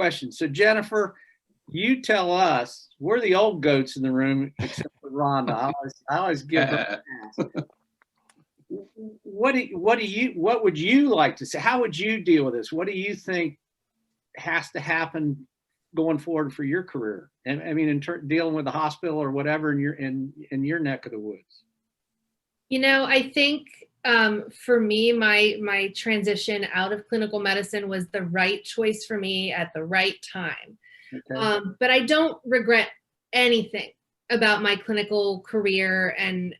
question. So Jennifer, you tell us, we're the old goats in the room, except for Rhonda. I always give her a pass. What would you like to say? How would you deal with this? What do you think has to happen going forward for your career? And I mean, dealing with the hospital or whatever in your neck of the woods. You know, I think for me, my transition out of clinical medicine was the right choice for me at the right time. Okay. But I don't regret anything about my clinical career and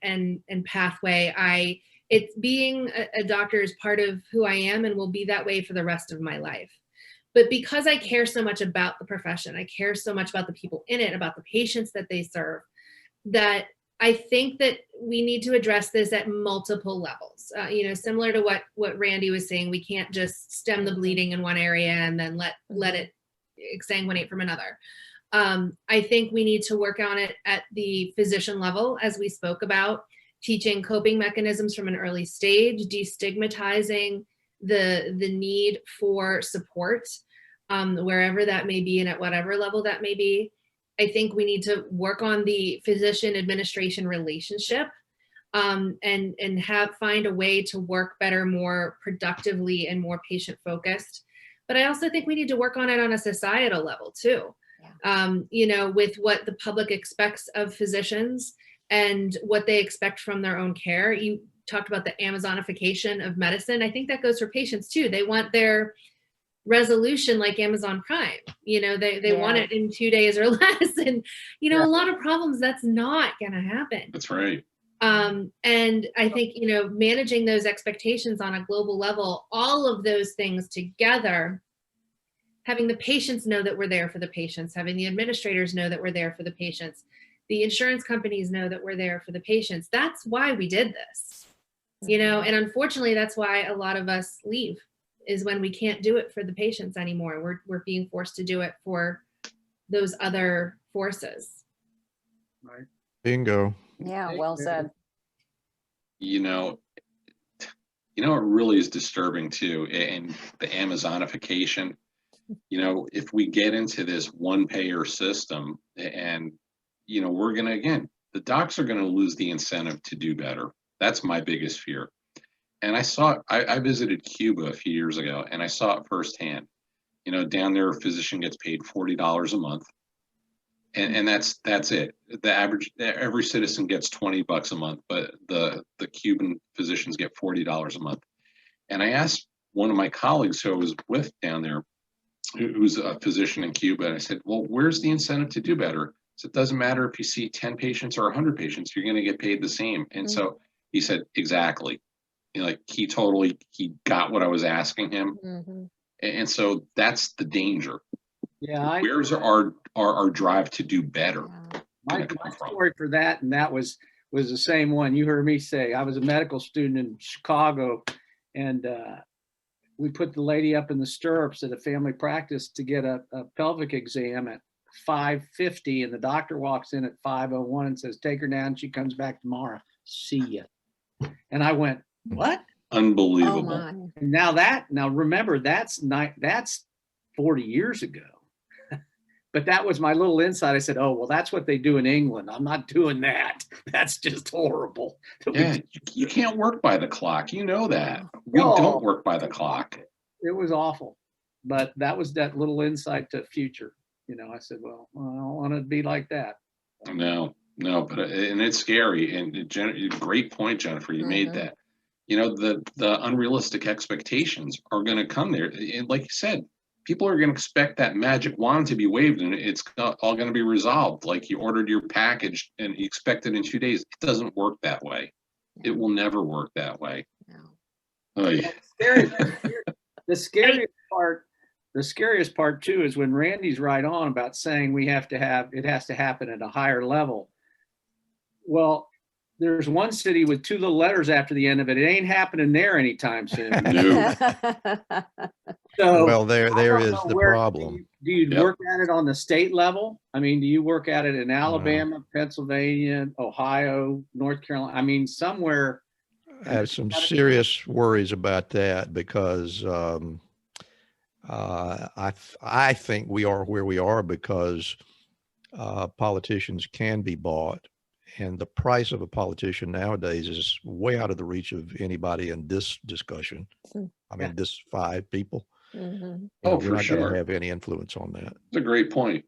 pathway. It's being a doctor is part of who I am and will be that way for the rest of my life. But because I care so much about the profession, I care so much about the people in it, about the patients that they serve, that I think that we need to address this at multiple levels. You know, similar to what Randy was saying, we can't just stem the bleeding in one area and then let it exsanguinate from another. I think we need to work on it at the physician level, as we spoke about, teaching coping mechanisms from an early stage, destigmatizing the need for support, wherever that may be and at whatever level that may be. I think we need to work on the physician administration relationship, and find a way to work better, more productively and more patient focused. But I also think we need to work on it on a societal level too. Yeah. You know, with what the public expects of physicians and what they expect from their own care. You talked about the Amazonification of medicine. I think that goes for patients too. They want their resolution like Amazon Prime. You know, they want it in 2 days or less. And, you know, a lot of problems, that's not going to happen. That's right. And I think, you know, managing those expectations on a global level, all of those things together, having the patients know that we're there for the patients, having the administrators know that we're there for the patients, the insurance companies know that we're there for the patients. That's why we did this, you know, and unfortunately, that's why a lot of us leave, is when we can't do it for the patients anymore. We're being forced to do it for those other forces. Right. Bingo. Yeah, well said. You know, it really is disturbing too, and the Amazonification. You know, if we get into this one payer system, and you know, we're gonna, again, the docs are gonna lose the incentive to do better. That's my biggest fear. And I visited Cuba a few years ago, and I saw it firsthand. You know, down there, a physician gets paid $40 a month, and that's it. The average, every citizen gets $20 a month, but the Cuban physicians get $40 a month. And I asked one of my colleagues who I was with down there, who's a physician in Cuba, and I said, "Well, where's the incentive to do better?" So it doesn't matter if you see 10 patients or 100 patients, you're going to get paid the same. And so he said, exactly. You know, like he got what I was asking him. And so that's the danger. Yeah. Where's our drive to do better? My story for that, and that was the same one you heard me say. I was a medical student in Chicago, and we put the lady up in the stirrups at a family practice to get a pelvic exam at 5:50, and the doctor walks in at 5:01 and says, "Take her down. She comes back tomorrow. See ya." And I went, "What?" Unbelievable. Oh, and now remember, that's 40 years ago. But that was my little insight. I said, "Oh, well, that's what they do in England. I'm not doing that. That's just horrible." Yeah, you can't work by the clock. You know that. We don't work by the clock. It was awful. But that was that little insight to future. You know, I said, well, I don't want to be like that. No, but and it's scary. And great point, Jennifer. You made that. You know, the unrealistic expectations are going to come there. And like you said, people are going to expect that magic wand to be waved and it's all going to be resolved. Like you ordered your package and you expect it in 2 days. It doesn't work that way. It will never work that way. No. The scariest part too is when Randy's right on about saying it has to happen at a higher level. Well, there's one city with 2 little letters after the end of it. It ain't happening there anytime soon. No. So well, there is the problem. Do you work at it on the state level? I mean, do you work at it in Alabama, Pennsylvania, Ohio, North Carolina? I mean, somewhere. I have some serious worries about that because I think we are where we are because politicians can be bought, and the price of a politician nowadays is way out of the reach of anybody in this discussion. I mean, this 5 people. Oh, We're for not going sure. to have any influence on that. That's a great point.